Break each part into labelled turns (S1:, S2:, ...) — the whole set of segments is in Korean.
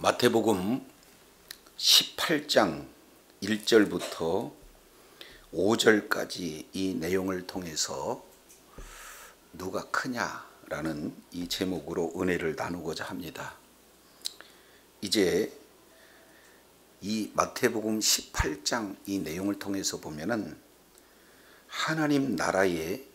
S1: 마태복음 18장 1절부터 5절까지 이 내용을 통해서 누가 크냐라는 이 제목으로 은혜를 나누고자 합니다. 이제 이 마태복음 18장 이 내용을 통해서 보면은 하나님 나라의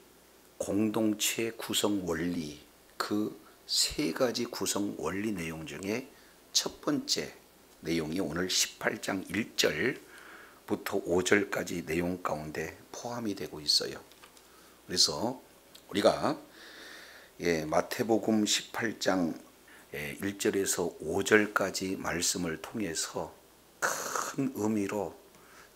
S1: 공동체 구성 원리, 그 세 가지 구성 원리 내용 중에 첫 번째 내용이 오늘 18장 1절부터 5절까지 내용 가운데 포함이 되고 있어요. 그래서 우리가 마태복음 18장 1절에서 5절까지 말씀을 통해서 큰 의미로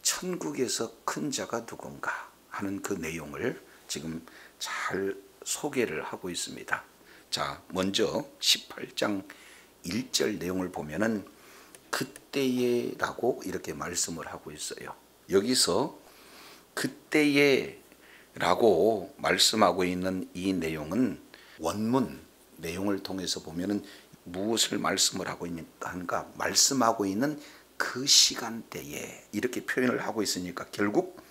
S1: 천국에서 큰 자가 누군가 하는 그 내용을 지금 잘 소개를 하고 있습니다. 자, 먼저 18장 1절 내용을 보면은 그때에 라고 이렇게 말씀을 하고 있어요. 여기서 그때에 라고 말씀하고 있는 이 내용은 원문 내용을 통해서 보면은 무엇을 말씀을 하고 있는가, 말씀하고 있는 그 시간대에 이렇게 표현을 하고 있으니까 결국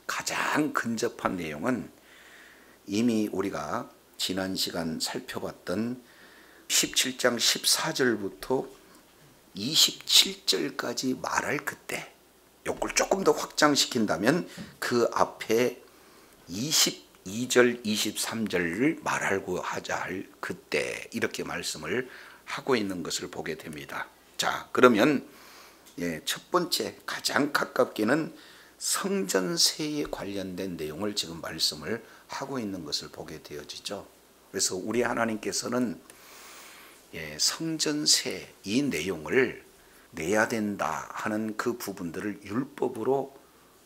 S1: 가장 근접한 내용은 이미 우리가 지난 시간 살펴봤던 17장 14절부터 27절까지 말할 그때, 이걸 조금 더 확장시킨다면 그 앞에 22절 23절을 말하고 하자 할 그때, 이렇게 말씀을 하고 있는 것을 보게 됩니다. 자, 그러면 첫 번째 가장 가깝게는 성전세에 관련된 내용을 지금 말씀을 하고 있는 것을 보게 되어지죠. 그래서 우리 하나님께서는 성전세 이 내용을 내야 된다 하는 그 부분들을 율법으로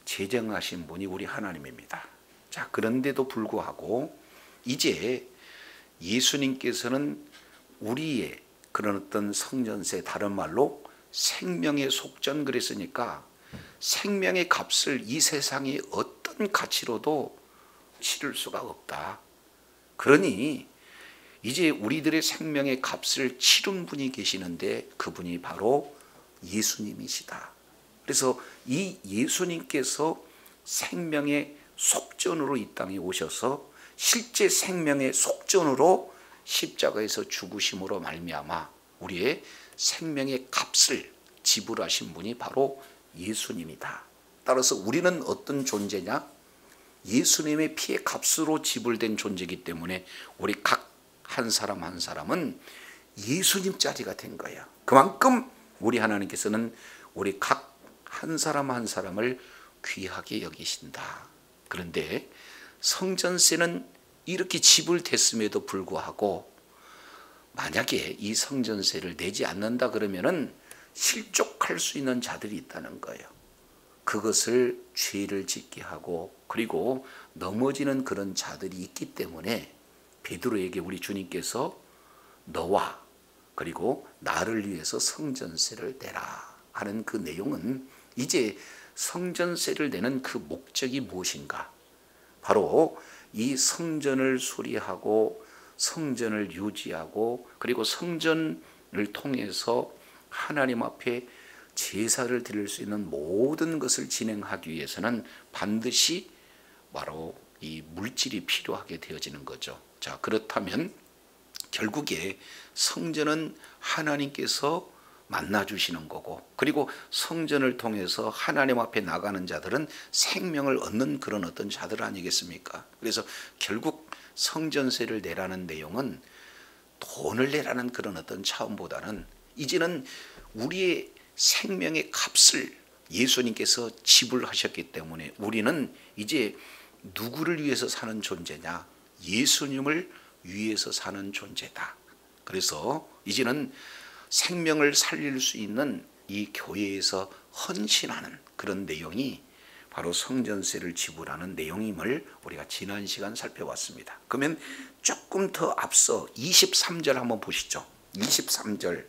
S1: 제정하신 분이 우리 하나님입니다. 자, 그런데도 불구하고 이제 예수님께서는 우리의 그런 어떤 성전세, 다른 말로 생명의 속전 그랬으니까 생명의 값을 이 세상의 어떤 가치로도 치를 수가 없다. 그러니 이제 우리들의 생명의 값을 치른 분이 계시는데 그분이 바로 예수님이시다. 그래서 이 예수님께서 생명의 속전으로 이 땅에 오셔서 실제 생명의 속전으로 십자가에서 죽으심으로 말미암아 우리의 생명의 값을 지불하신 분이 바로 예수님이다. 따라서 우리는 어떤 존재냐? 예수님의 피의 값으로 지불된 존재이기 때문에 우리 각 한 사람 한 사람은 예수님 자리가 된 거예요. 그만큼 우리 하나님께서는 우리 각 한 사람 한 사람을 귀하게 여기신다. 그런데 성전세는 이렇게 지불됐음에도 불구하고 만약에 이 성전세를 내지 않는다 그러면은 실족할 수 있는 자들이 있다는 거예요. 그것을 죄를 짓게 하고 그리고 넘어지는 그런 자들이 있기 때문에 베드로에게 우리 주님께서 너와 그리고 나를 위해서 성전세를 내라 하는 그 내용은 이제 성전세를 내는 그 목적이 무엇인가? 바로 이 성전을 수리하고 성전을 유지하고 그리고 성전을 통해서 하나님 앞에 제사를 드릴 수 있는 모든 것을 진행하기 위해서는 반드시 바로 이 물질이 필요하게 되어지는 거죠. 자, 그렇다면 결국에 성전은 하나님께서 만나주시는 거고 그리고 성전을 통해서 하나님 앞에 나가는 자들은 생명을 얻는 그런 어떤 자들 아니겠습니까? 그래서 결국 성전세를 내라는 내용은 돈을 내라는 그런 어떤 차원보다는 이제는 우리의 생명의 값을 예수님께서 지불하셨기 때문에 우리는 이제 누구를 위해서 사는 존재냐? 예수님을 위해서 사는 존재다. 그래서 이제는 생명을 살릴 수 있는 이 교회에서 헌신하는 그런 내용이 바로 성전세를 지불하는 내용임을 우리가 지난 시간 살펴봤습니다. 그러면 조금 더 앞서 23절 한번 보시죠. 23절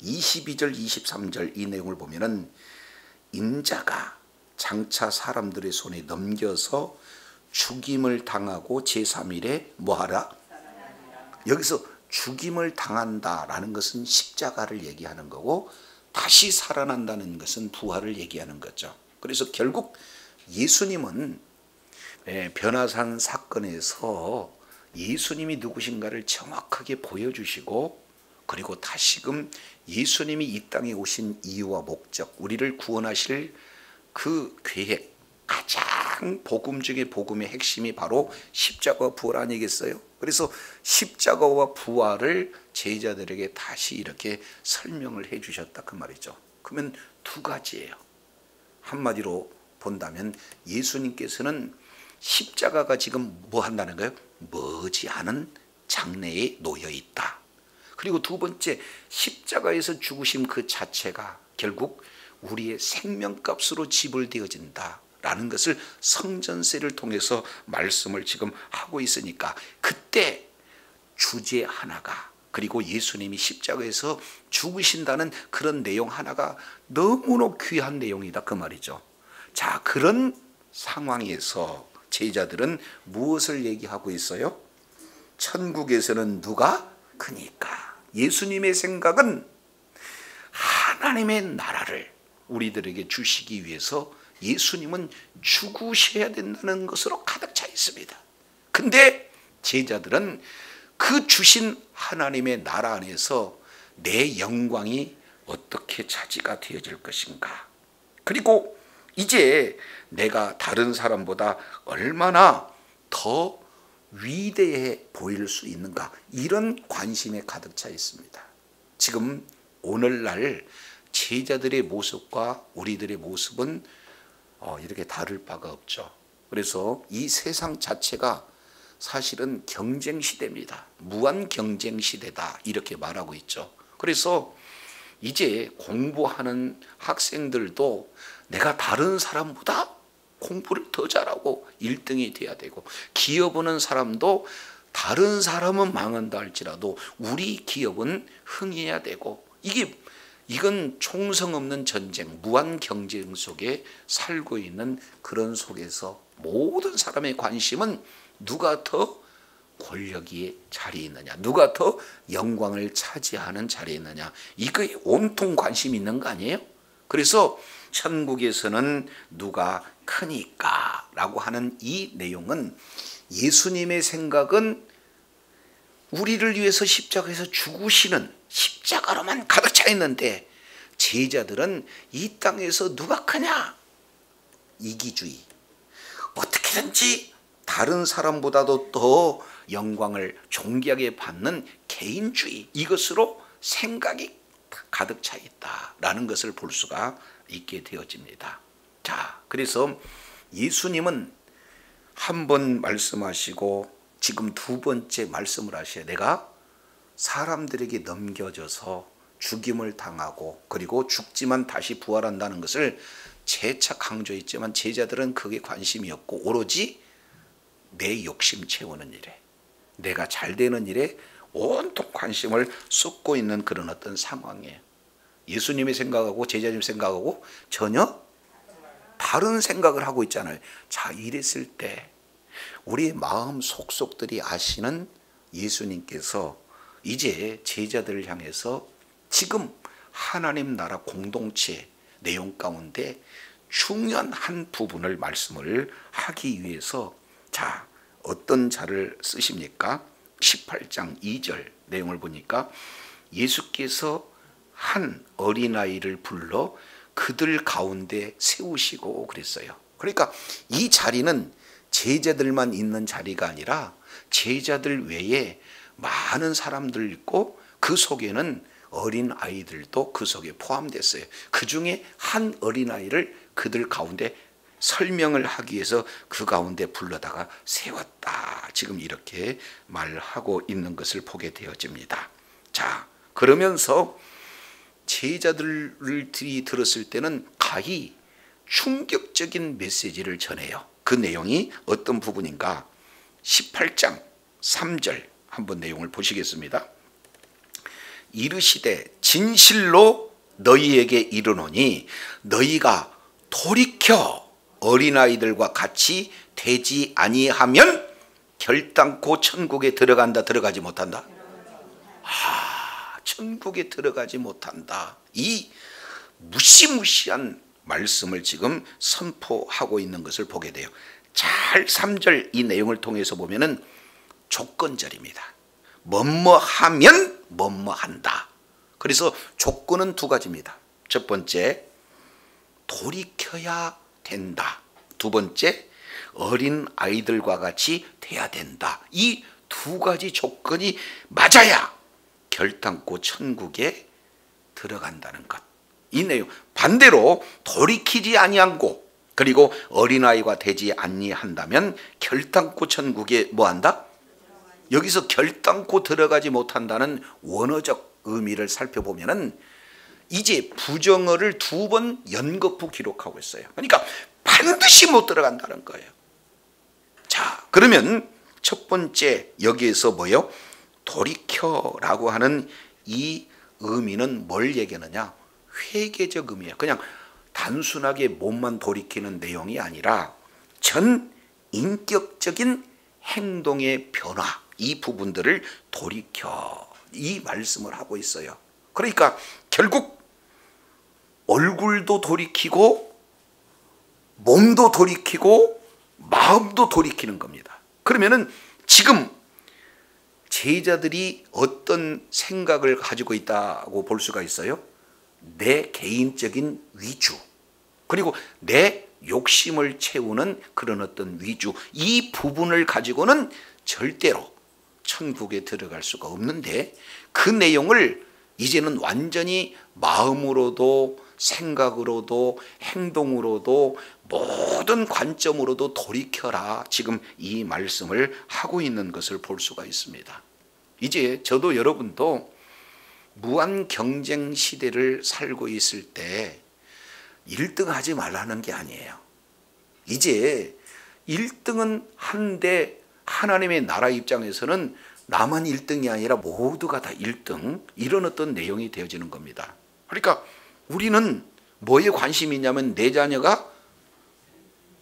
S1: 22절 23절 이 내용을 보면은 인자가 장차 사람들의 손에 넘겨서 죽임을 당하고 제3일에 뭐하라? 여기서 죽임을 당한다라는 것은 십자가를 얘기하는 거고, 다시 살아난다는 것은 부활을 얘기하는 거죠. 그래서 결국 예수님은 변화산 사건에서 예수님이 누구신가를 정확하게 보여주시고, 그리고 다시금 예수님이 이 땅에 오신 이유와 목적, 우리를 구원하실 그 계획, 가장 복음 중에 복음의 핵심이 바로 십자가와 부활 아니겠어요? 그래서 십자가와 부활을 제자들에게 다시 이렇게 설명을 해 주셨다 그 말이죠. 그러면 두 가지예요. 한마디로 본다면 예수님께서는 십자가가 지금 뭐 한다는 거예요? 머지않은 장래에 놓여 있다. 그리고 두 번째, 십자가에서 죽으심 그 자체가 결국 우리의 생명값으로 지불되어진다 라는 것을 성전세를 통해서 말씀을 지금 하고 있으니까, 그때 주제 하나가, 그리고 예수님이 십자가에서 죽으신다는 그런 내용 하나가 너무나 귀한 내용이다 그 말이죠. 자, 그런 상황에서 제자들은 무엇을 얘기하고 있어요? 천국에서는 누가 크니까. 예수님의 생각은 하나님의 나라를 우리들에게 주시기 위해서 예수님은 죽으셔야 된다는 것으로 가득 차 있습니다. 근데 제자들은 그 주신 하나님의 나라 안에서 내 영광이 어떻게 차지가 되어질 것인가, 그리고 이제 내가 다른 사람보다 얼마나 더 위대해 보일 수 있는가, 이런 관심에 가득 차 있습니다. 지금 오늘날 제자들의 모습과 우리들의 모습은 이렇게 다를 바가 없죠. 그래서 이 세상 자체가 사실은 경쟁 시대입니다. 무한 경쟁 시대다 이렇게 말하고 있죠. 그래서 이제 공부하는 학생들도 내가 다른 사람보다 공부를 더 잘하고 1등이 돼야 되고, 기업하는 사람도 다른 사람은 망한다 할지라도 우리 기업은 흥해야 되고, 이건 총성 없는 전쟁, 무한 경쟁 속에 살고 있는 그런 속에서 모든 사람의 관심은 누가 더 권력의 자리에 있느냐, 누가 더 영광을 차지하는 자리에 있느냐, 이거에 온통 관심이 있는 거 아니에요? 그래서 천국에서는 누가 크니까 라고 하는 이 내용은, 예수님의 생각은 우리를 위해서 십자가에서 죽으시는 십자가로만 가득 차 있는데, 제자들은 이 땅에서 누가 크냐, 이기주의, 어떻게든지 다른 사람보다도 더 영광을 존귀하게 받는 개인주의, 이것으로 생각이 가득 차 있다라는 것을 볼 수가 있게 되어집니다. 자, 그래서 예수님은 한 번 말씀하시고 지금 두 번째 말씀을 하셔요. 내가 사람들에게 넘겨져서 죽임을 당하고 그리고 죽지만 다시 부활한다는 것을 재차 강조했지만, 제자들은 그게 관심이 없고 오로지 내 욕심 채우는 일에, 내가 잘 되는 일에 온통 관심을 쏟고 있는 그런 어떤 상황이에요. 예수님의 생각하고 제자님 생각하고 전혀 다른 생각을 하고 있잖아요. 자, 이랬을 때 우리의 마음 속속들이 아시는 예수님께서 이제 제자들을 향해서 지금 하나님 나라 공동체 내용 가운데 중요한 한 부분을 말씀을 하기 위해서, 자, 어떤 자를 쓰십니까? 18장 2절 내용을 보니까 예수께서 한 어린아이를 불러 그들 가운데 세우시고 그랬어요. 그러니까 이 자리는 제자들만 있는 자리가 아니라 제자들 외에 많은 사람들 있고, 그 속에는 어린아이들도 그 속에 포함됐어요. 그 중에 한 어린아이를 그들 가운데 설명을 하기 위해서 그 가운데 불러다가 세웠다, 지금 이렇게 말하고 있는 것을 보게 되어집니다. 자, 그러면서 제자들이 들었을 때는 가히 충격적인 메시지를 전해요. 그 내용이 어떤 부분인가? 18장 3절 한번 내용을 보시겠습니다. 이르시되 진실로 너희에게 이르노니 너희가 돌이켜 어린아이들과 같이 되지 아니하면 결단코 천국에 들어간다, 들어가지 못한다. 천국에 들어가지 못한다. 이 무시무시한 말씀을 지금 선포하고 있는 것을 보게 돼요. 잘 3절 이 내용을 통해서 보면은 조건절입니다. 뭐뭐하면 뭐뭐한다. 그래서 조건은 두 가지입니다. 첫 번째, 돌이켜야 된다. 두 번째, 어린 아이들과 같이 돼야 된다. 이 두 가지 조건이 맞아야 결단코 천국에 들어간다는 것. 이 내용. 반대로 돌이키지 아니하고 그리고 어린아이가 되지 아니한다면 결단코 천국에 뭐한다? 여기서 결단코 들어가지 못한다는 원어적 의미를 살펴보면은 이제 부정어를 두 번 연거푸 기록하고 있어요. 그러니까 반드시 못 들어간다는 거예요. 자, 그러면 첫 번째 여기에서 뭐요? 돌이켜라고 하는 이 의미는 뭘 얘기하느냐? 회개적 의미예요. 그냥 단순하게 몸만 돌이키는 내용이 아니라 전 인격적인 행동의 변화, 이 부분들을 돌이켜, 이 말씀을 하고 있어요. 그러니까 결국 얼굴도 돌이키고 몸도 돌이키고 마음도 돌이키는 겁니다. 그러면은 지금 제자들이 어떤 생각을 가지고 있다고 볼 수가 있어요? 내 개인적인 위주, 그리고 내 욕심을 채우는 그런 어떤 위주, 이 부분을 가지고는 절대로 천국에 들어갈 수가 없는데, 그 내용을 이제는 완전히 마음으로도 생각으로도 행동으로도 모든 관점으로도 돌이켜라, 지금 이 말씀을 하고 있는 것을 볼 수가 있습니다. 이제 저도 여러분도 무한 경쟁 시대를 살고 있을 때 1등 하지 말라는 게 아니에요. 이제 1등은 한데 하나님의 나라 입장에서는 나만 1등이 아니라 모두가 다 1등, 이런 어떤 내용이 되어지는 겁니다. 그러니까 우리는 뭐에 관심이 있냐면 내 자녀가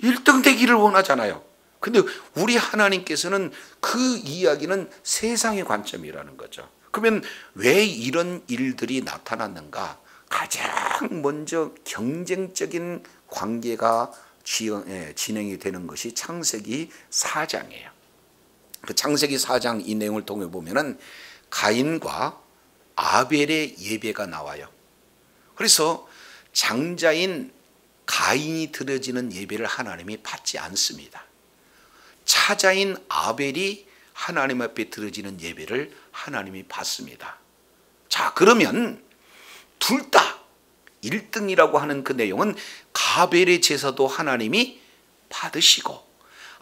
S1: 1등 되기를 원하잖아요. 근데 우리 하나님께서는 그 이야기는 세상의 관점이라는 거죠. 그러면 왜 이런 일들이 나타났는가? 가장 먼저 경쟁적인 관계가 진행이 되는 것이 창세기 4장이에요. 그 창세기 4장 이 내용을 통해 보면은 가인과 아벨의 예배가 나와요. 그래서 장자인 가인이 드려지는 예배를 하나님이 받지 않습니다. 차자인 아벨이 하나님 앞에 드려지는 예배를 하나님이 받습니다. 자, 그러면 둘 다 1등이라고 하는 그 내용은 가벨의 제사도 하나님이 받으시고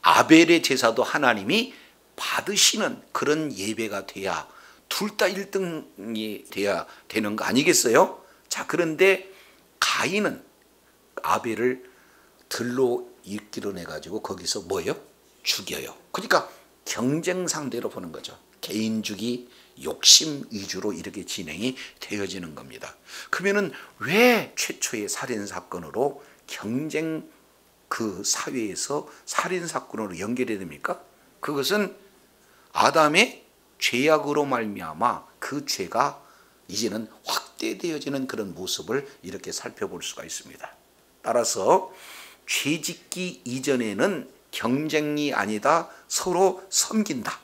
S1: 아벨의 제사도 하나님이 받으시는 그런 예배가 돼야 둘 다 1등이 돼야 되는 거 아니겠어요? 자, 그런데 가인은 아벨을 들로 이끌어 내 가지고 거기서 뭐예요? 죽여요. 그러니까 경쟁 상대로 보는 거죠. 개인주의, 욕심 위주로 이렇게 진행이 되어지는 겁니다. 그러면은 왜 최초의 살인 사건으로 경쟁 그 사회에서 살인 사건으로 연결이 됩니까? 그것은 아담의 죄악으로 말미암아 그 죄가 이제는 확대되어지는 그런 모습을 이렇게 살펴볼 수가 있습니다. 따라서 죄짓기 이전에는 경쟁이 아니다, 서로 섬긴다.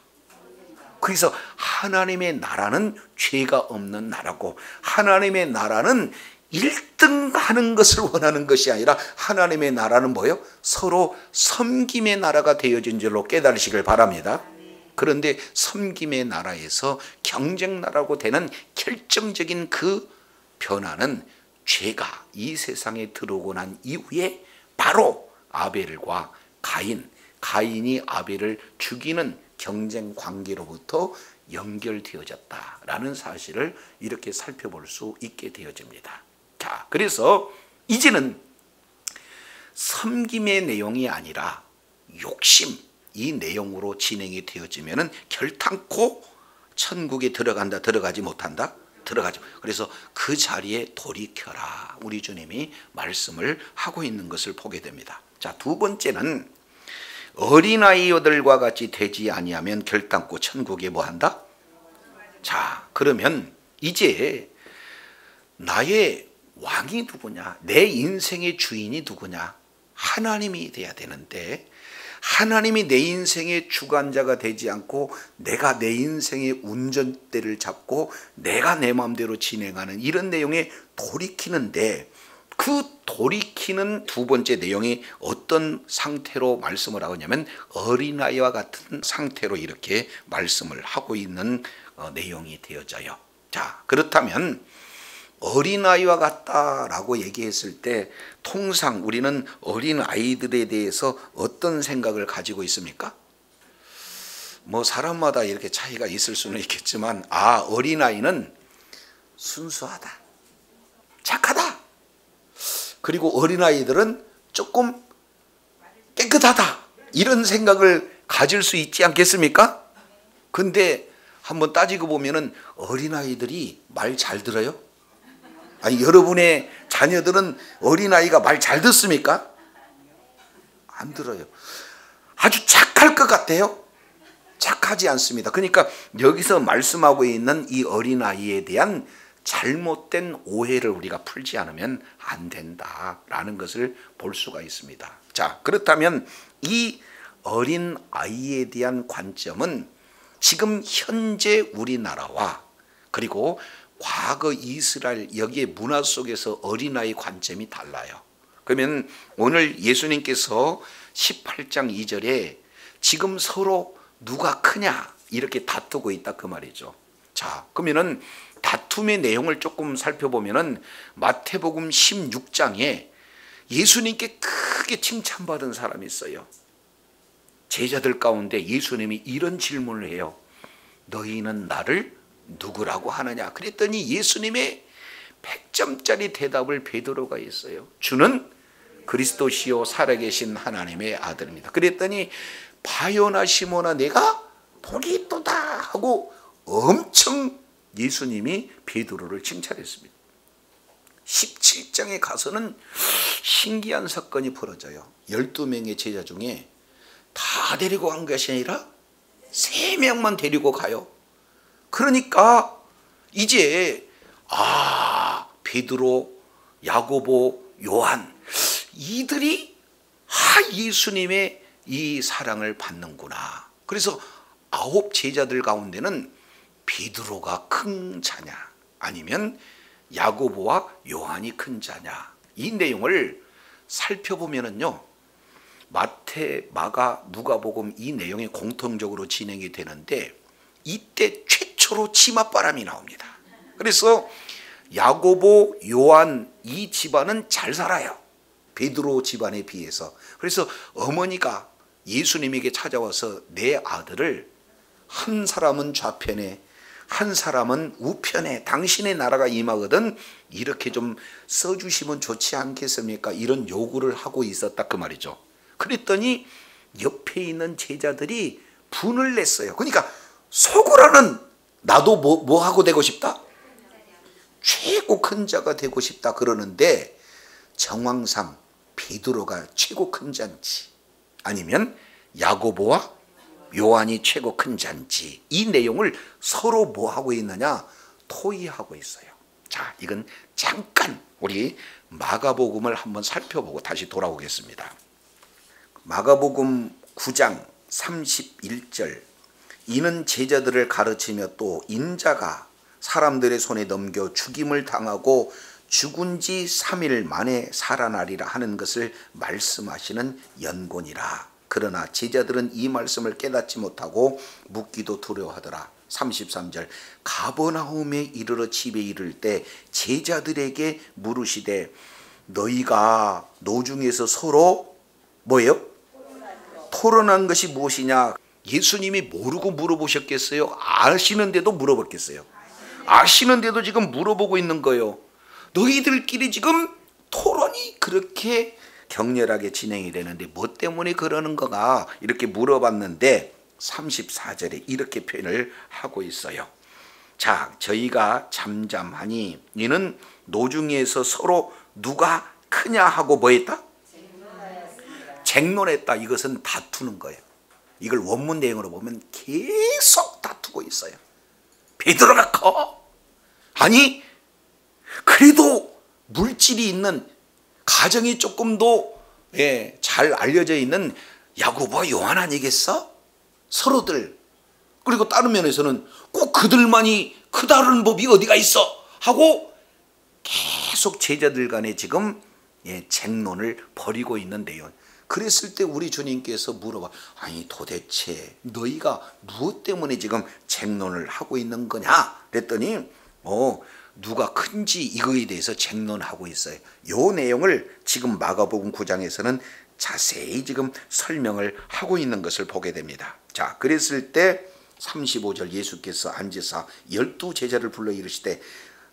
S1: 그래서 하나님의 나라는 죄가 없는 나라고, 하나님의 나라는 1등 하는 것을 원하는 것이 아니라 하나님의 나라는 뭐예요? 서로 섬김의 나라가 되어진 줄로 깨달으시길 바랍니다. 그런데 섬김의 나라에서 경쟁 나라고 되는 결정적인 그 변화는 죄가 이 세상에 들어오고 난 이후에 바로 아벨과 가인이 아벨을 죽이는 경쟁 관계로부터 연결되어졌다라는 사실을 이렇게 살펴볼 수 있게 되어집니다. 자, 그래서 이제는 섬김의 내용이 아니라 욕심, 이 내용으로 진행이 되어지면은 결탄코 천국에 들어간다, 들어가지 못한다, 들어가죠. 그래서 그 자리에 돌이켜라, 우리 주님이 말씀을 하고 있는 것을 보게 됩니다. 자, 두 번째는 어린아이들과 같이 되지 아니하면 결단코 천국에 뭐한다? 자, 그러면 이제 나의 왕이 누구냐? 내 인생의 주인이 누구냐? 하나님이 돼야 되는데, 하나님이 내 인생의 주관자가 되지 않고 내가 내 인생의 운전대를 잡고 내가 내 마음대로 진행하는 이런 내용에 돌이키는데, 그 돌이키는 두 번째 내용이 어떤 상태로 말씀을 하고 있냐면 어린아이와 같은 상태로 이렇게 말씀을 하고 있는 내용이 되어져요. 자, 그렇다면 어린아이와 같다라고 얘기했을 때 통상 우리는 어린아이들에 대해서 어떤 생각을 가지고 있습니까? 뭐 사람마다 이렇게 차이가 있을 수는 있겠지만, 어린아이는 순수하다, 착하다, 그리고 어린아이들은 조금 깨끗하다, 이런 생각을 가질 수 있지 않겠습니까? 근데 한번 따지고 보면은 어린아이들이 말 잘 들어요? 아니, 여러분의 자녀들은 어린아이가 말 잘 듣습니까? 안 들어요. 아주 착할 것 같아요? 착하지 않습니다. 그러니까 여기서 말씀하고 있는 이 어린아이에 대한 잘못된 오해를 우리가 풀지 않으면 안 된다라는 것을 볼 수가 있습니다. 자, 그렇다면 이 어린아이에 대한 관점은 지금 현재 우리나라와 그리고 과거 이스라엘, 여기에 문화 속에서 어린아이 관점이 달라요. 그러면 오늘 예수님께서 18장 2절에 지금 서로 누가 크냐 이렇게 다투고 있다, 그 말이죠. 자, 그러면은 다툼의 내용을 조금 살펴보면은 마태복음 16장에 예수님께 크게 칭찬받은 사람이 있어요. 제자들 가운데 예수님이 이런 질문을 해요. 너희는 나를 누구라고 하느냐? 그랬더니 예수님의 100점짜리 대답을 베드로가 했어요. 주는 그리스도시요 살아계신 하나님의 아들입니다. 그랬더니 바요나 시모나 내가 복이 있도다 하고 엄청 예수님이 베드로를 칭찬했습니다. 17장에 가서는 신기한 사건이 벌어져요. 12명의 제자 중에 다 데리고 간 것이 아니라 3명만 데리고 가요. 그러니까 이제 베드로, 야고보, 요한, 이들이 예수님의 이 사랑을 받는구나. 그래서 9 제자들 가운데는 베드로가 큰 자냐 아니면 야고보와 요한이 큰 자냐, 이 내용을 살펴보면은요, 마태, 마가, 누가복음 이 내용이 공통적으로 진행이 되는데 이때 최초로 치맛바람이 나옵니다. 그래서 야고보, 요한 이 집안은 잘 살아요, 베드로 집안에 비해서. 그래서 어머니가 예수님에게 찾아와서 내 아들을 한 사람은 좌편에 한 사람은 우편에 당신의 나라가 임하거든 이렇게 좀 써주시면 좋지 않겠습니까? 이런 요구를 하고 있었다, 그 말이죠. 그랬더니 옆에 있는 제자들이 분을 냈어요. 그러니까 속으로는 나도 뭐 하고 되고 싶다? 최고 큰 자가 되고 싶다 그러는데, 정황상 베드로가 최고 큰 자인지 아니면 야고보와 요한이 최고 큰 자인지, 이 내용을 서로 뭐 하고 있느냐? 토의하고 있어요. 자, 이건 잠깐 우리 마가복음을 한번 살펴보고 다시 돌아오겠습니다. 마가복음 9장 31절, 이는 제자들을 가르치며 또 인자가 사람들의 손에 넘겨 죽임을 당하고 죽은 지 3일 만에 살아나리라 하는 것을 말씀하시는 연곤이라. 그러나 제자들은 이 말씀을 깨닫지 못하고 묻기도 두려워하더라. 33절, 가버나움에 이르러 집에 이를 때 제자들에게 물으시되 너희가 노중에서 서로 뭐예요? 토론한 것이 무엇이냐? 예수님이 모르고 물어보셨겠어요? 아시는데도 물어봤겠어요? 아시는데도 지금 물어보고 있는 거예요. 너희들끼리 지금 토론이 그렇게 격렬하게 진행이 되는데 뭐 때문에 그러는 거가? 이렇게 물어봤는데 34절에 이렇게 표현을 하고 있어요. 자, 저희가 잠잠하니 이는 노중에서 서로 누가 크냐 하고 뭐 했다? 쟁론했다. 이것은 다투는 거예요. 이걸 원문 내용으로 보면 계속 다투고 있어요. 베드로가 커? 아니 그래도 물질이 있는, 가정이 조금 더 잘 알려져 있는 야고보와 요한 아니겠어? 서로들. 그리고 다른 면에서는 꼭 그들만이 크다는 법이 어디가 있어 하고 계속 제자들 간에 지금 쟁론을 벌이고 있는데요. 그랬을 때 우리 주님께서 물어봐, 아니 도대체 너희가 무엇 때문에 지금 쟁론을 하고 있는 거냐 그랬더니 누가 큰지 이거에 대해서 쟁론하고 있어요. 이 내용을 지금 마가복음 9장에서는 자세히 지금 설명을 하고 있는 것을 보게 됩니다. 자, 그랬을 때 35절 예수께서 앉으사 12 제자를 불러 이르시되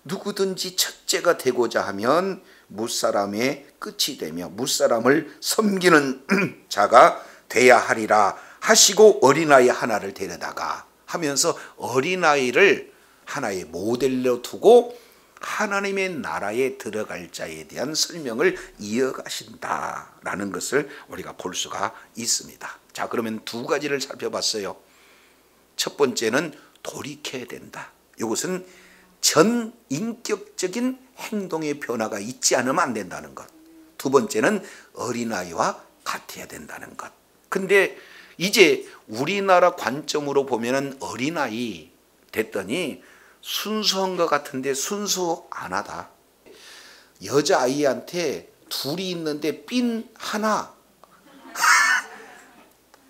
S1: 누구든지 첫째가 되고자 하면 무사람의 끝이 되며 무사람을 섬기는 자가 돼야 하리라 하시고 어린아이 하나를 데려다가 하면서 어린아이를 하나의 모델로 두고 하나님의 나라에 들어갈 자에 대한 설명을 이어가신다라는 것을 우리가 볼 수가 있습니다. 자, 그러면 두 가지를 살펴봤어요. 첫 번째는 돌이켜야 된다. 이것은 전 인격적인 행동의 변화가 있지 않으면 안 된다는 것. 두 번째는 어린아이와 같아야 된다는 것. 근데 이제 우리나라 관점으로 보면은 어린아이 됐더니 순수한 것 같은데 순수 안 하다. 여자아이한테 둘이 있는데 핀 하나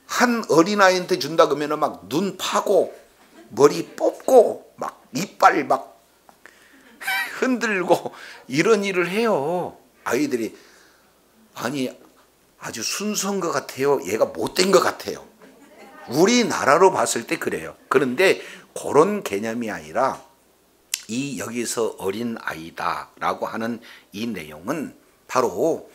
S1: 한 어린아이한테 준다 그러면 막 눈 파고 머리 뽑고 막 이빨 막 흔들고 이런 일을 해요. 아이들이. 아니 아주 순수한 것 같아요, 얘가 못된 것 같아요. 우리나라로 봤을 때 그래요. 그런데 그런 개념이 아니라 이 여기서 어린아이다라고 하는 이 내용은 바로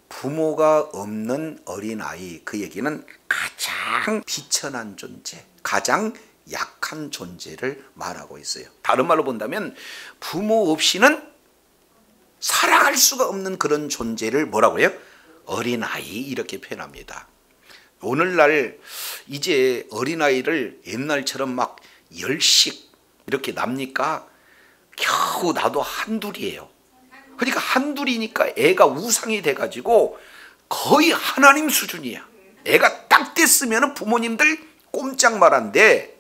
S1: 부모가 없는 어린아이, 그 얘기는 가장 비천한 존재, 가장 약한 존재를 말하고 있어요. 다른 말로 본다면 부모 없이는 살아갈 수가 없는 그런 존재를 뭐라고 해요? 어린아이 이렇게 표현합니다. 오늘날 이제 어린아이를 옛날처럼 막 10씩 이렇게 납니까? 겨우 나도 한둘이에요. 그러니까 한둘이니까 애가 우상이 돼가지고 거의 하나님 수준이야. 애가 딱 됐으면 부모님들 꼼짝 말한데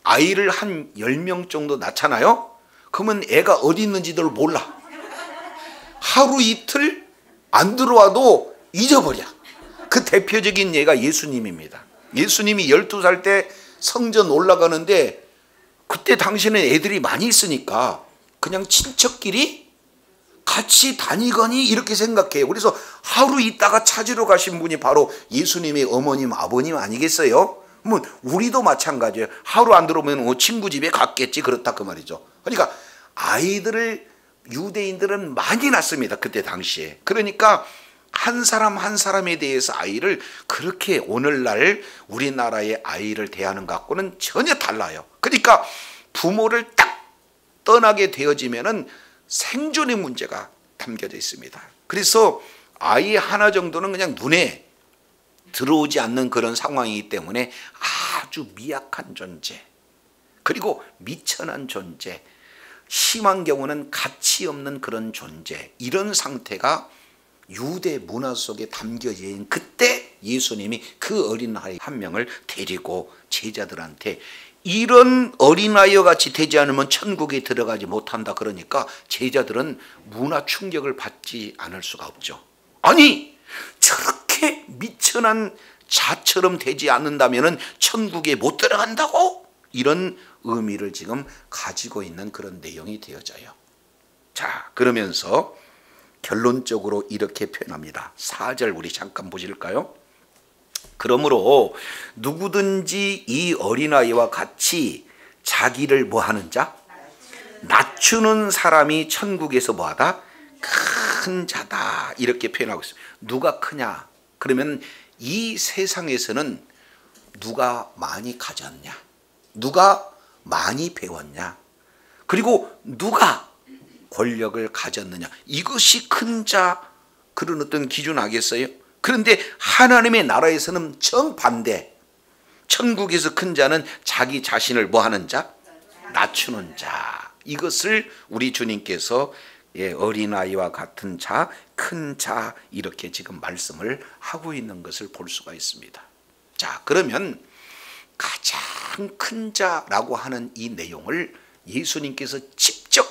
S1: 아이를 한 10명 정도 낳잖아요. 그러면 애가 어디 있는지들 몰라. 하루 이틀 안 들어와도 잊어버려. 그 대표적인 예가 예수님입니다. 예수님이 12살 때 성전 올라가는데 그때 당시에는 애들이 많이 있으니까 그냥 친척끼리 같이 다니거니 이렇게 생각해요. 그래서 하루 있다가 찾으러 가신 분이 바로 예수님의 어머님, 아버님 아니겠어요? 뭐 우리도 마찬가지예요. 하루 안 들어오면 친구 집에 갔겠지, 그렇다 그 말이죠. 그러니까 아이들을 유대인들은 많이 낳습니다, 그때 당시에. 그러니까 한 사람 한 사람에 대해서 아이를 그렇게 오늘날 우리나라의 아이를 대하는 것과는 전혀 달라요. 그러니까 부모를 딱 떠나게 되어지면은 생존의 문제가 담겨져 있습니다. 그래서 아이 하나 정도는 그냥 눈에 들어오지 않는 그런 상황이기 때문에 아주 미약한 존재, 그리고 미천한 존재, 심한 경우는 가치 없는 그런 존재, 이런 상태가 유대 문화 속에 담겨져 있는 그때 예수님이 그 어린아이 한 명을 데리고 제자들한테 이런 어린아이와 같이 되지 않으면 천국에 들어가지 못한다 그러니까 제자들은 문화 충격을 받지 않을 수가 없죠. 아니 저렇게 미천한 자처럼 되지 않는다면 천국에 못 들어간다고? 이런 의미를 지금 가지고 있는 그런 내용이 되어져요. 자, 그러면서 결론적으로 이렇게 표현합니다. 4절 우리 잠깐 보실까요? 그러므로 누구든지 이 어린아이와 같이 자기를 뭐하는 자? 낮추는 사람이 천국에서 뭐하다? 큰 자다, 이렇게 표현하고 있습니다. 누가 크냐? 그러면 이 세상에서는 누가 많이 가졌냐? 누가 많이 배웠냐? 그리고 누가 권력을 가졌느냐? 이것이 큰 자, 그런 어떤 기준 아겠어요? 그런데 하나님의 나라에서는 정반대. 천국에서 큰 자는 자기 자신을 뭐하는 자? 낮추는 자. 이것을 우리 주님께서 어린아이와 같은 자, 큰 자 이렇게 지금 말씀을 하고 있는 것을 볼 수가 있습니다. 자, 그러면 가장 큰 자라고 하는 이 내용을 예수님께서 직접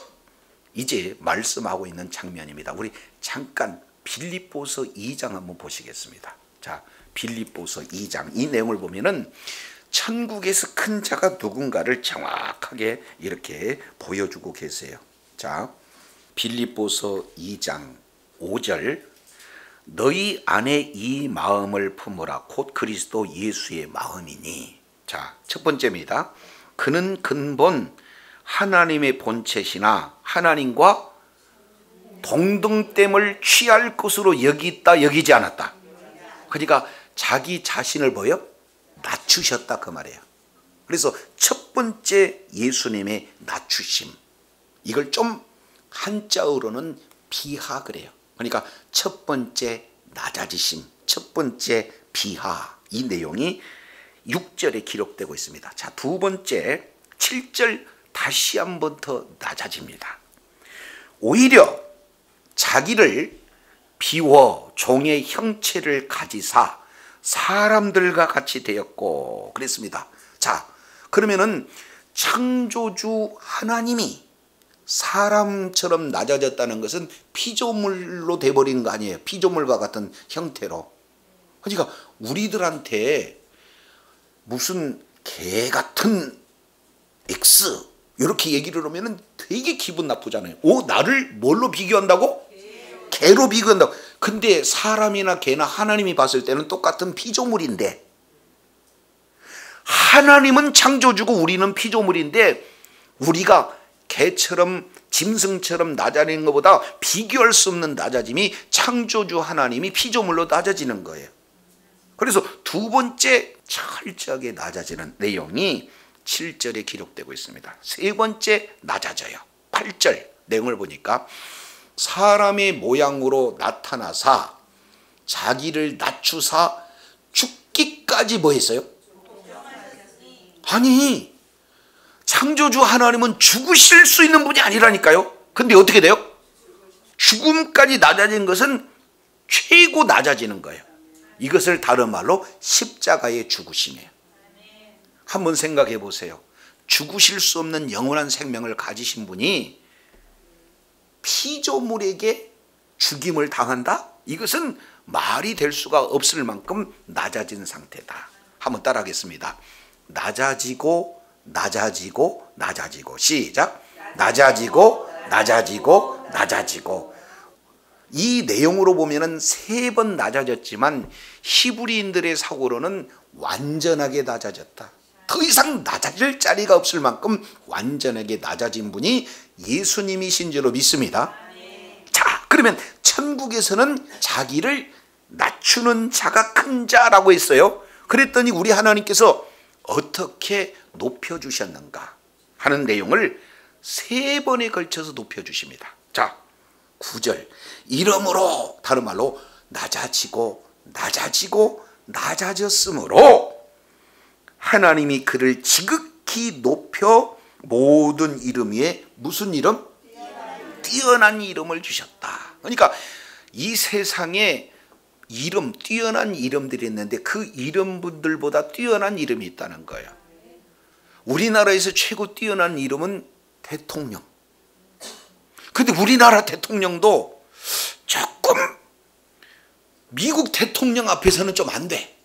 S1: 이제 말씀하고 있는 장면입니다. 우리 잠깐 빌립보서 2장 한번 보시겠습니다. 자, 빌립보서 2장 이 내용을 보면은 천국에서 큰 자가 누군가를 정확하게 이렇게 보여주고 계세요. 자, 빌립보서 2장 5절 너희 안에 이 마음을 품으라 곧 그리스도 예수의 마음이니. 자, 첫 번째입니다. 그는 근본 하나님의 본체시나 하나님과 동등됨을 취할 것으로 여기있다 여기지 않았다. 그러니까 자기 자신을 뭐요? 낮추셨다 그 말이에요. 그래서 첫 번째 예수님의 낮추심, 이걸 좀 한자어로는 비하 그래요. 그러니까 첫 번째 낮아지심, 첫 번째 비하, 이 내용이 6절에 기록되고 있습니다. 자, 두 번째 7절 다시 한 번 더 낮아집니다. 오히려 자기를 비워 종의 형체를 가지사 사람들과 같이 되었고 그랬습니다. 자, 그러면은 창조주 하나님이 사람처럼 낮아졌다는 것은 피조물로 돼버린 거 아니에요. 피조물과 같은 형태로. 그러니까 우리들한테 무슨 개 같은 X 이렇게 얘기를 하면은 되게 기분 나쁘잖아요. 오, 나를 뭘로 비교한다고? 개로 비교한다고. 근데 사람이나 개나 하나님이 봤을 때는 똑같은 피조물인데, 하나님은 창조주고 우리는 피조물인데, 우리가 개처럼 짐승처럼 낮아지는 것보다 비교할 수 없는 낮아짐이 창조주 하나님이 피조물로 낮아지는 거예요. 그래서 두 번째 철저하게 낮아지는 내용이 7절에 기록되고 있습니다. 세 번째 낮아져요. 8절 내용을 보니까 사람의 모양으로 나타나사 자기를 낮추사 죽기까지 뭐 했어요? 아니, 창조주 하나님은 죽으실 수 있는 분이 아니라니까요. 근데 어떻게 돼요? 죽음까지 낮아진 것은 최고 낮아지는 거예요. 이것을 다른 말로 십자가의 죽으심이에요. 한번 생각해 보세요. 죽으실 수 없는 영원한 생명을 가지신 분이 피조물에게 죽임을 당한다? 이것은 말이 될 수가 없을 만큼 낮아진 상태다. 한번 따라하겠습니다. 낮아지고 낮아지고 낮아지고. 시작. 낮아지고 낮아지고 낮아지고. 이 내용으로 보면은 3번 낮아졌지만 히브리인들의 사고로는 완전하게 낮아졌다. 더 이상 낮아질 자리가 없을 만큼 완전하게 낮아진 분이 예수님이신 줄로 믿습니다. 자, 그러면 천국에서는 자기를 낮추는 자가 큰 자라고 했어요. 그랬더니 우리 하나님께서 어떻게 높여주셨는가 하는 내용을 3번에 걸쳐서 높여주십니다. 자, 9절 이러므로, 다른 말로 낮아지고 낮아지고 낮아졌으므로 하나님이 그를 지극히 높여 모든 이름 위에 무슨 이름? 뛰어난 이름을 주셨다. 그러니까 이 세상에 이름, 뛰어난 이름들이 있는데 그 이름분들보다 뛰어난 이름이 있다는 거예요. 우리나라에서 최고 뛰어난 이름은 대통령. 근데 우리나라 대통령도 조금 미국 대통령 앞에서는 좀 안 돼.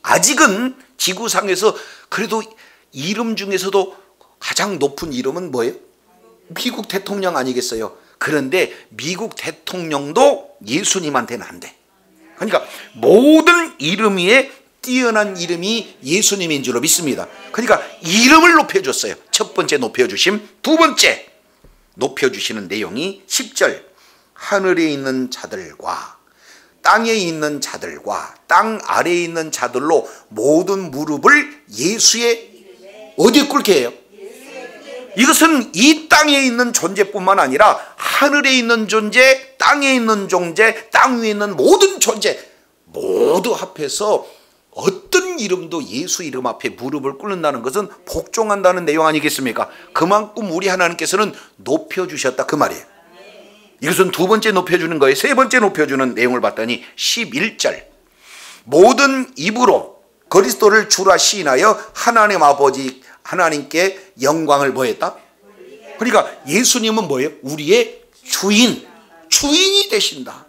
S1: 아직은 지구상에서 그래도 이름 중에서도 가장 높은 이름은 뭐예요? 미국 대통령 아니겠어요? 그런데 미국 대통령도 예수님한테는 안 돼. 그러니까 모든 이름 위에 뛰어난 이름이 예수님인 줄로 믿습니다. 그러니까 이름을 높여줬어요. 첫 번째 높여주심. 두 번째 높여주시는 내용이 10절 하늘에 있는 자들과 땅에 있는 자들과 땅 아래에 있는 자들로 모든 무릎을 예수의 어디에 꿇게 해요? 이것은 이 땅에 있는 존재뿐만 아니라 하늘에 있는 존재, 땅에 있는 존재, 땅 위에 있는 모든 존재 모두 합해서 어떤 이름도 예수 이름 앞에 무릎을 꿇는다는 것은 복종한다는 내용 아니겠습니까? 그만큼 우리 하나님께서는 높여주셨다 그 말이에요. 이것은 두 번째 높여주는 거예요. 세 번째 높여주는 내용을 봤더니 11절 모든 입으로 그리스도를 주라 시인하여 하나님 아버지 하나님께 영광을 뭐했다? 그러니까 예수님은 뭐예요? 우리의 주인이 되신다.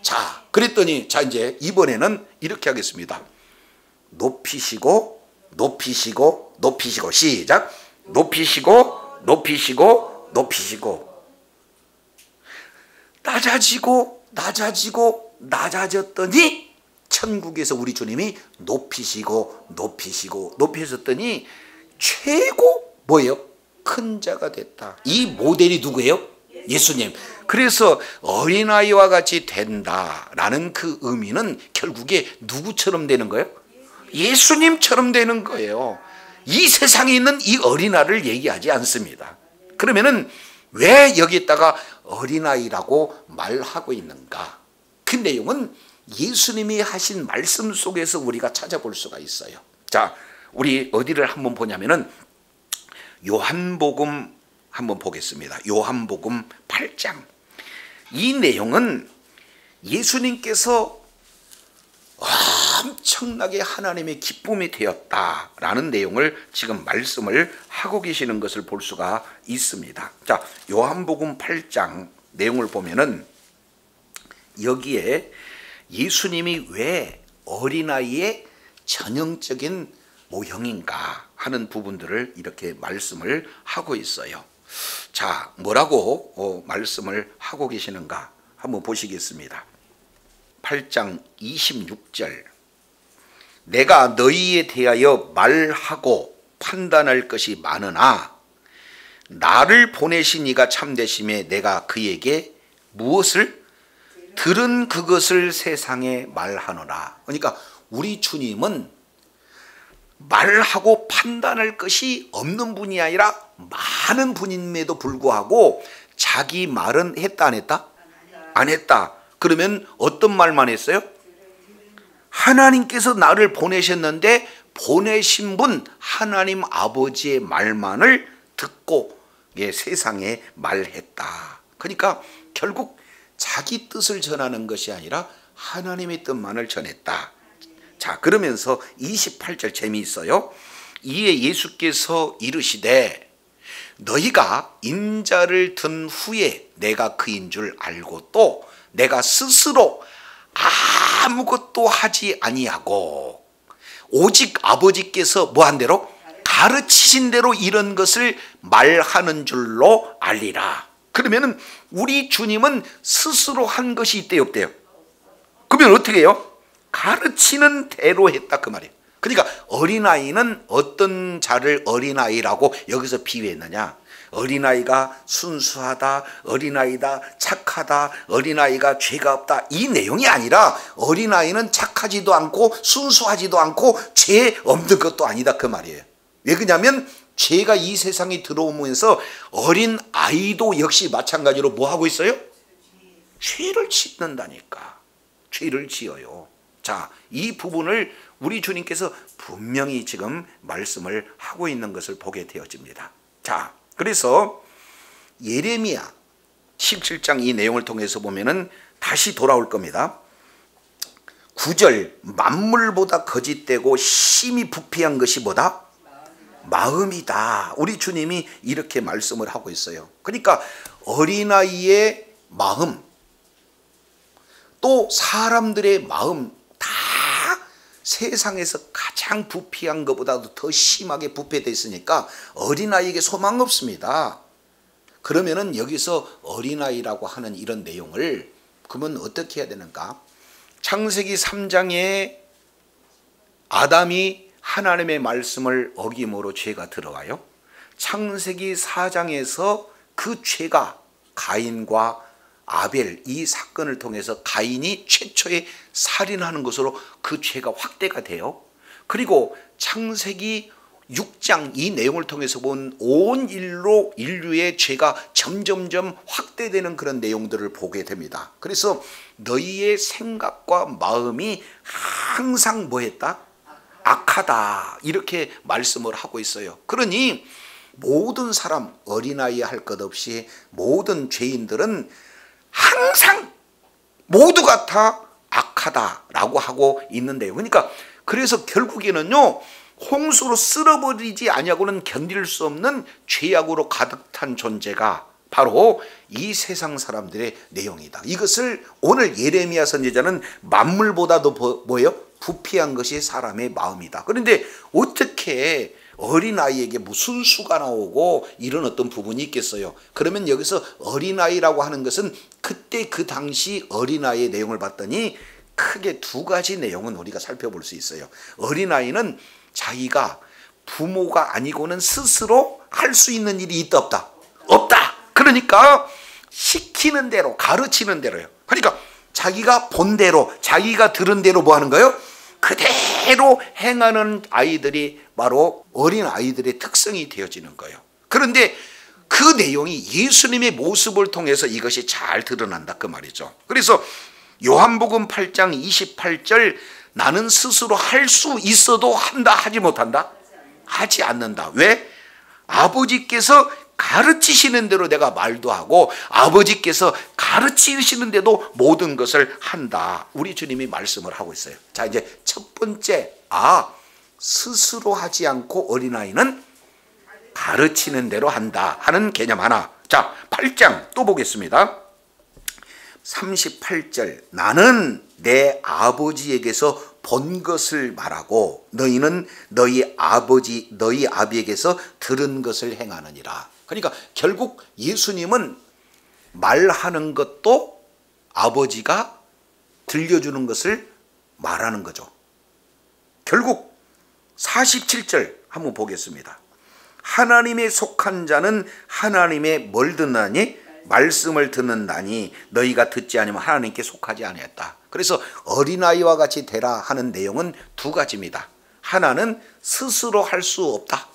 S1: 자, 그랬더니 자 이제 이번에는 이렇게 하겠습니다. 높이시고 높이시고 높이시고 시작. 높이시고 높이시고 높이시고 낮아지고 낮아지고 낮아졌더니 천국에서 우리 주님이 높이시고 높이시고 높이셨더니 최고 뭐예요? 큰 자가 됐다. 이 모델이 누구예요? 예수님. 그래서 어린아이와 같이 된다라는 그 의미는 결국에 누구처럼 되는 거예요? 예수님처럼 되는 거예요. 이 세상에 있는 이 어린아이를 얘기하지 않습니다. 그러면은 왜 여기다가 어린아이라고 말하고 있는가? 그 내용은 예수님이 하신 말씀 속에서 우리가 찾아볼 수가 있어요. 자, 우리 어디를 한번 보냐면은 요한복음 한번 보겠습니다. 요한복음 8장. 이 내용은 예수님께서 엄청나게 하나님의 기쁨이 되었다라는 내용을 지금 말씀을 하고 계시는 것을 볼 수가 있습니다. 자, 요한복음 8장 내용을 보면은 여기에 예수님이 왜 어린아이의 전형적인 모형인가 하는 부분들을 이렇게 말씀을 하고 있어요. 자, 뭐라고 말씀을 하고 계시는가 한번 보시겠습니다. 8장 26절 내가 너희에 대하여 말하고 판단할 것이 많으나 나를 보내신 이가 참되심에 내가 그에게 무엇을 들은 그것을 세상에 말하노라. 그러니까 우리 주님은 말하고 판단할 것이 없는 분이 아니라 많은 분임에도 불구하고 자기 말은 했다 안 했다? 안 했다. 그러면 어떤 말만 했어요? 하나님께서 나를 보내셨는데 보내신 분 하나님 아버지의 말만을 듣고 세상에 말했다. 그러니까 결국 자기 뜻을 전하는 것이 아니라 하나님의 뜻만을 전했다. 자, 그러면서 28절 재미있어요. 이에 예수께서 이르시되 너희가 인자를 든 후에 내가 그인 줄 알고 또 내가 스스로 아무것도 하지 아니하고 오직 아버지께서 뭐한 대로 가르치신 대로 이런 것을 말하는 줄로 알리라. 그러면은 우리 주님은 스스로 한 것이 있대요, 없대요? 그러면 어떻게 해요? 가르치는 대로 했다 그 말이에요. 그러니까 어린아이는 어떤 자를 어린아이라고 여기서 비유했느냐? 어린아이가 순수하다, 어린아이다, 착하다, 어린아이가 죄가 없다 이 내용이 아니라 어린아이는 착하지도 않고 순수하지도 않고 죄 없는 것도 아니다 그 말이에요. 왜 그러냐면 죄가 이 세상에 들어오면서 어린아이도 역시 마찬가지로 뭐 하고 있어요? 죄를 짓는다니까. 죄를 지어요. 자, 이 부분을 우리 주님께서 분명히 지금 말씀을 하고 있는 것을 보게 되어집니다. 자, 그래서 예레미야 17장 이 내용을 통해서 보면은 다시 돌아올 겁니다. 9절 만물보다 거짓되고 심히 부패한 것이 뭐다? 마음이다. 우리 주님이 이렇게 말씀을 하고 있어요. 그러니까 어린아이의 마음 또 사람들의 마음 다 세상에서 가장 부패한 것보다도 더 심하게 부패되어 있으니까 어린아이에게 소망 없습니다. 그러면은 여기서 어린아이라고 하는 이런 내용을 그러면 어떻게 해야 되는가? 창세기 3장에 아담이 하나님의 말씀을 어김으로 죄가 들어와요. 창세기 4장에서 그 죄가 가인과 아벨 이 사건을 통해서 가인이 최초의 살인하는 것으로 그 죄가 확대가 돼요. 그리고 창세기 6장 이 내용을 통해서 본 온 인류의 죄가 점점점 확대되는 그런 내용들을 보게 됩니다. 그래서 너희의 생각과 마음이 항상 뭐했다? 악하다 이렇게 말씀을 하고 있어요. 그러니 모든 사람, 어린아이 할 것 없이 모든 죄인들은 항상 모두가 다 악하다라고 하고 있는데요. 그러니까 그래서 결국에는요, 홍수로 쓸어버리지 아니하고는 견딜 수 없는 죄악으로 가득 찬 존재가 바로 이 세상 사람들의 내용이다. 이것을 오늘 예레미야 선지자는 만물보다도 뭐예요? 부패한 것이 사람의 마음이다. 그런데 어떻게 어린아이에게 무슨 수가 나오고 이런 어떤 부분이 있겠어요? 그러면 여기서 어린아이라고 하는 것은 그때 그 당시 어린아이의 내용을 봤더니 크게 두 가지 내용은 우리가 살펴볼 수 있어요. 어린아이는 자기가 부모가 아니고는 스스로 할 수 있는 일이 있다 없다? 없다. 그러니까 시키는 대로, 가르치는 대로요. 그러니까 자기가 본 대로, 자기가 들은 대로 뭐 하는 거예요? 그대로 행하는 아이들이 바로 어린 아이들의 특성이 되어지는 거예요. 그런데 그 내용이 예수님의 모습을 통해서 이것이 잘 드러난다 그 말이죠. 그래서 요한복음 8장 28절, 나는 스스로 할 수 있어도 한다, 하지 못한다? 하지 않는다. 왜? 아버지께서 가르치시는 대로 내가 말도 하고 아버지께서 가르치시는데도 모든 것을 한다. 우리 주님이 말씀을 하고 있어요. 자, 이제 첫 번째, 스스로 하지 않고 어린아이는 가르치는 대로 한다 하는 개념 하나. 자, 8장 또 보겠습니다. 38절, 나는 내 아버지에게서 본 것을 말하고 너희는 너희 아비에게서 들은 것을 행하느니라. 그러니까 결국 예수님은 말하는 것도 아버지가 들려주는 것을 말하는 거죠. 결국 47절 한번 보겠습니다. 하나님에 속한 자는 하나님의 뭘 듣나니? 말씀을 듣는다니 너희가 듣지 않으면 하나님께 속하지 아니했다. 그래서 어린아이와 같이 되라 하는 내용은 두 가지입니다. 하나는 스스로 할 수 없다.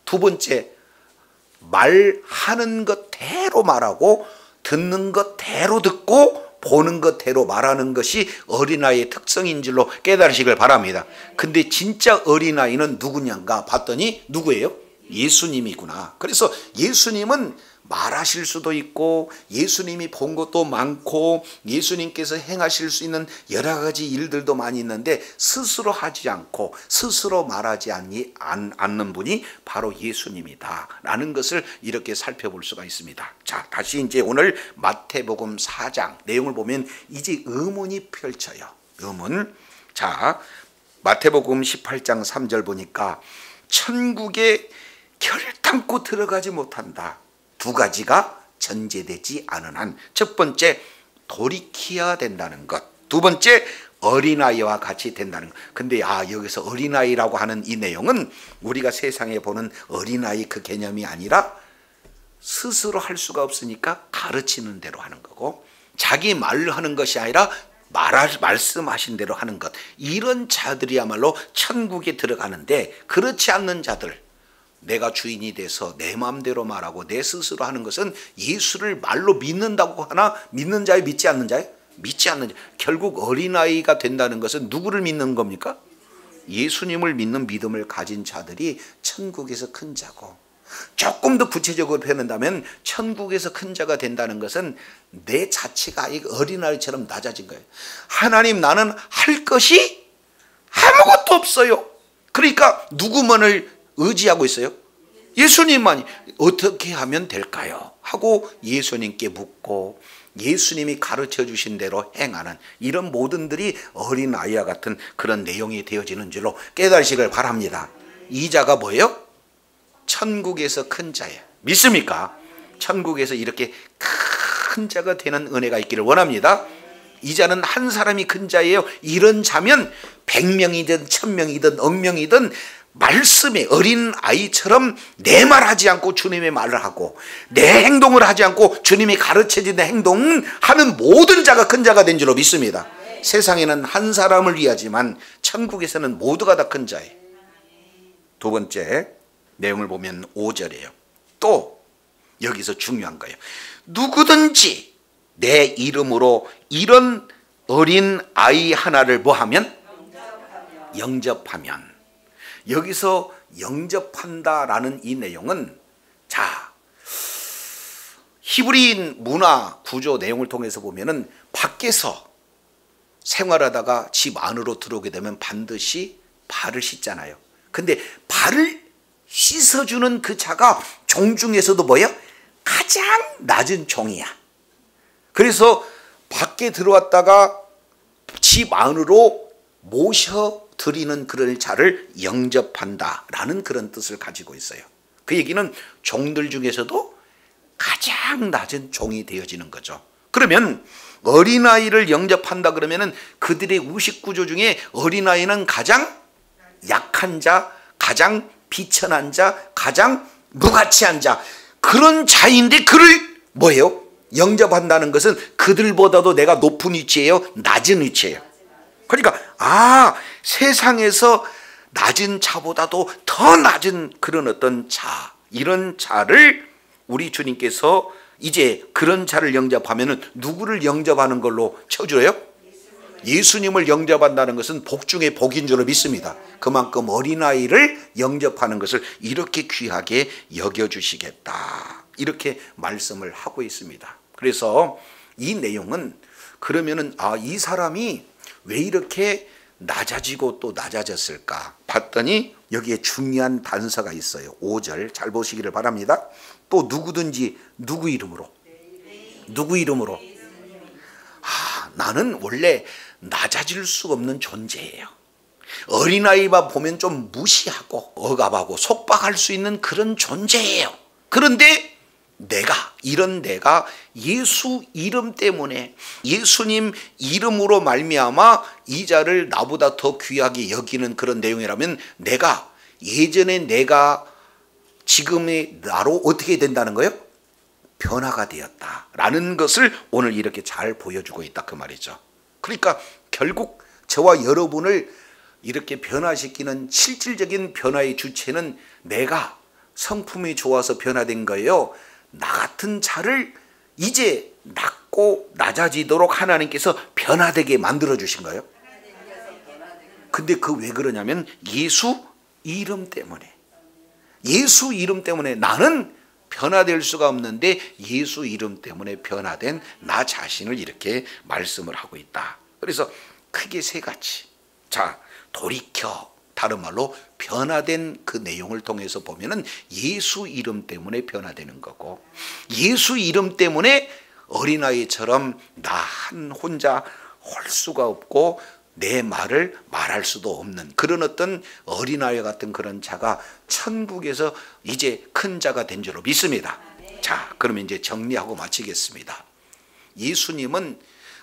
S1: 두 번째, 말하는 것대로 말하고 듣는 것대로 듣고 보는 것대로 말하는 것이 어린아이의 특성인 줄로 깨달으시길 바랍니다. 근데 진짜 어린아이는 누구냐가 봤더니 누구예요? 예수님이구나. 그래서 예수님은 말하실 수도 있고 예수님이 본 것도 많고 예수님께서 행하실 수 있는 여러 가지 일들도 많이 있는데 스스로 하지 않고 스스로 말하지 않는 분이 바로 예수님이다 라는 것을 이렇게 살펴볼 수가 있습니다. 자, 다시 이제 오늘 마태복음 4장 내용을 보면 이제 의문이 펼쳐요. 의문. 자, 마태복음 18장 3절 보니까 천국에 결단코 들어가지 못한다. 두 가지가 전제되지 않은 한, 첫 번째 돌이켜야 된다는 것, 두 번째 어린아이와 같이 된다는 것. 근데 여기서 어린아이라고 하는 이 내용은 우리가 세상에 보는 어린아이 그 개념이 아니라 스스로 할 수가 없으니까 가르치는 대로 하는 거고, 자기 말로 하는 것이 아니라 말씀하신 대로 하는 것, 이런 자들이야말로 천국에 들어가는데, 그렇지 않는 자들, 내가 주인이 돼서 내 마음대로 말하고 내 스스로 하는 것은 예수를 말로 믿는다고 하나 믿는 자에 믿지 않는 자에 믿지 않는 자. 결국 어린아이가 된다는 것은 누구를 믿는 겁니까? 예수님을 믿는 믿음을 가진 자들이 천국에서 큰 자고, 조금 더 구체적으로 표현한다면 천국에서 큰 자가 된다는 것은 내 자체가 어린아이처럼 낮아진 거예요. 하나님, 나는 할 것이 아무것도 없어요. 그러니까 누구만을 의지하고 있어요? 예수님만이. 어떻게 하면 될까요? 하고 예수님께 묻고 예수님이 가르쳐 주신 대로 행하는 이런 모든들이 어린아이와 같은 그런 내용이 되어지는 줄로 깨달으시길 바랍니다. 이 자가 뭐예요? 천국에서 큰 자예요. 믿습니까? 천국에서 이렇게 큰 자가 되는 은혜가 있기를 원합니다. 이 자는 한 사람이 큰 자예요. 이런 자면 100명이든 1000명이든 억명이든 말씀에 어린 아이처럼 내 말하지 않고 주님의 말을 하고 내 행동을 하지 않고 주님이 가르쳐주는 행동을 하는 모든 자가 큰 자가 된 줄로 믿습니다. 세상에는 한 사람을 위하지만 천국에서는 모두가 다 큰 자예요. 두 번째 내용을 보면 5절이에요. 또 여기서 중요한 거예요. 누구든지 내 이름으로 이런 어린 아이 하나를 뭐하면? 영접하면. 여기서 영접한다라는 이 내용은, 자, 히브리인 문화 구조 내용을 통해서 보면은 밖에서 생활하다가 집 안으로 들어오게 되면 반드시 발을 씻잖아요. 근데 발을 씻어주는 그 자가 종 중에서도 뭐예요? 가장 낮은 종이야. 그래서 밖에 들어왔다가 집 안으로 모셔드리는 그런 자를 영접한다라는 그런 뜻을 가지고 있어요. 그 얘기는 종들 중에서도 가장 낮은 종이 되어지는 거죠. 그러면 어린아이를 영접한다 그러면은 그들의 의식 구조 중에 어린아이는 가장 약한 자, 가장 비천한 자, 가장 무가치한 자, 그런 자인데 그를 뭐예요? 영접한다는 것은 그들보다도 내가 높은 위치예요? 낮은 위치예요? 그러니까 세상에서 낮은 자보다도 더 낮은 그런 어떤 자, 이런 자를 우리 주님께서 이제 그런 자를 영접하면은 누구를 영접하는 걸로 쳐줘요? 예수님을 영접한다는 것은 복 중에 복인 줄로 믿습니다. 그만큼 어린아이를 영접하는 것을 이렇게 귀하게 여겨주시겠다, 이렇게 말씀을 하고 있습니다. 그래서 이 내용은 그러면은 이 사람이 왜 이렇게 낮아지고 또 낮아졌을까 봤더니 여기에 중요한 단서가 있어요. 5절 잘 보시기를 바랍니다. 또 누구든지 누구 이름으로? 누구 이름으로? 나는 원래 낮아질 수 없는 존재예요. 어린아이만 보면 좀 무시하고 억압하고 속박할 수 있는 그런 존재예요. 그런데 내가 예수 이름 때문에, 예수님 이름으로 말미암아 이 자를 나보다 더 귀하게 여기는 그런 내용이라면, 내가 예전에 내가 지금의 나로 어떻게 된다는 거예요? 변화가 되었다라는 것을 오늘 이렇게 잘 보여주고 있다 그 말이죠. 그러니까 결국 저와 여러분을 이렇게 변화시키는 실질적인 변화의 주체는 내가 성품이 좋아서 변화된 거예요. 나 같은 자를 이제 낮고 낮아지도록 하나님께서 변화되게 만들어 주신 거예요. 근데 그 왜 그러냐면 예수 이름 때문에. 예수 이름 때문에 나는 변화될 수가 없는데 예수 이름 때문에 변화된 나 자신을 이렇게 말씀을 하고 있다. 그래서 크게 세 가지. 자, 돌이켜, 다른 말로 변화된 그 내용을 통해서 보면은 예수 이름 때문에 변화되는 거고, 예수 이름 때문에 어린아이처럼 나 혼자 할 수가 없고 내 말을 말할 수도 없는 그런 어떤 어린아이 같은 그런 자가 천국에서 이제 큰 자가 된 줄로 믿습니다. 자, 그러면 이제 정리하고 마치겠습니다. 예수님은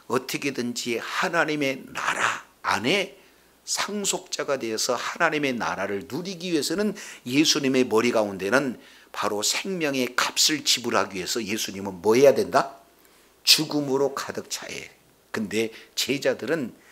S1: 어떻게든지 하나님의 나라 안에 상속자가 되어서 하나님의 나라를 누리기 위해서는 예수님의 머리 가운데는 바로 생명의 값을 지불하기 위해서 예수님은 뭐 해야 된다? 죽음으로 가득 차야 해. 근데 제자들은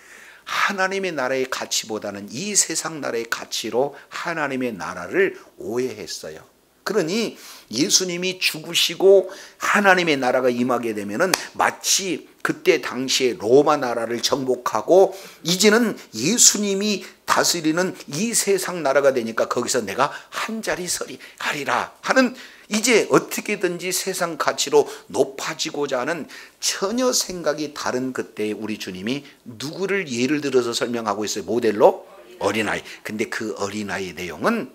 S1: 하나님의 나라의 가치보다는 이 세상 나라의 가치로 하나님의 나라를 오해했어요. 그러니 예수님이 죽으시고 하나님의 나라가 임하게 되면은 마치 그때 당시에 로마 나라를 정복하고 이제는 예수님이 다스리는 이 세상 나라가 되니까 거기서 내가 한 자리 서리 가리라 하는, 이제 어떻게든지 세상 가치로 높아지고자 하는 전혀 생각이 다른 그때 우리 주님이 누구를 예를 들어서 설명하고 있어요? 모델로? 어린아이. 근데 그 어린아이의 내용은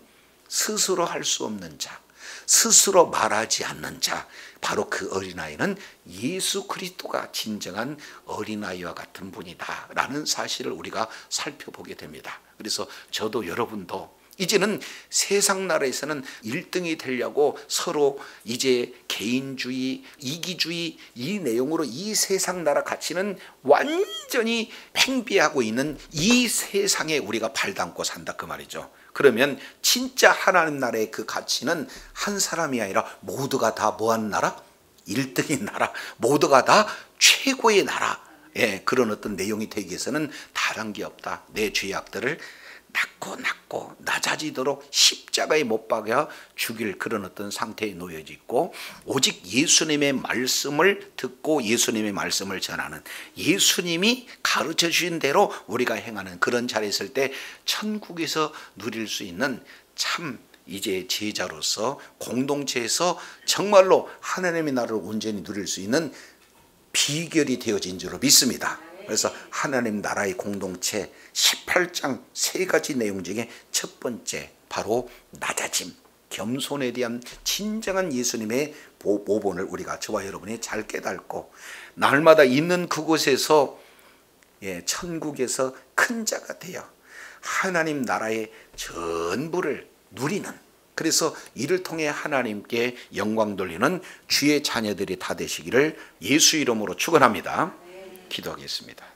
S1: 스스로 할 수 없는 자, 스스로 말하지 않는 자, 바로 그 어린아이는 예수 그리스도가 진정한 어린아이와 같은 분이다 라는 사실을 우리가 살펴보게 됩니다. 그래서 저도 여러분도 이제는 세상 나라에서는 1등이 되려고 서로 이제 개인주의, 이기주의 이 내용으로 이 세상 나라 가치는 완전히 팽배하고 있는 이 세상에 우리가 발담고 산다 그 말이죠. 그러면 진짜 하나님 나라의 그 가치는 한 사람이 아니라 모두가 다 뭐하는 나라? 1등인 나라, 모두가 다 최고의 나라. 그런 어떤 내용이 되기 위해서는 다른 게 없다. 내 죄악들을 낮고 낮아지도록 십자가에 못 박아 죽일 그런 어떤 상태에 놓여져 있고, 오직 예수님의 말씀을 듣고 예수님의 말씀을 전하는, 예수님이 가르쳐 주신 대로 우리가 행하는 그런 자리에 있을 때 천국에서 누릴 수 있는, 참 이제 제자로서 공동체에서 정말로 하나님의 나라를 온전히 누릴 수 있는 비결이 되어진 줄로 믿습니다. 그래서 하나님 나라의 공동체 18장 3가지 내용 중에 첫 번째, 바로 낮아짐, 겸손에 대한 진정한 예수님의 모본을 우리가, 저와 여러분이 잘 깨닫고 날마다 있는 그곳에서 천국에서 큰 자가 되어 하나님 나라의 전부를 누리는, 그래서 이를 통해 하나님께 영광 돌리는 주의 자녀들이 다 되시기를 예수 이름으로 축원합니다. 기도하겠습니다.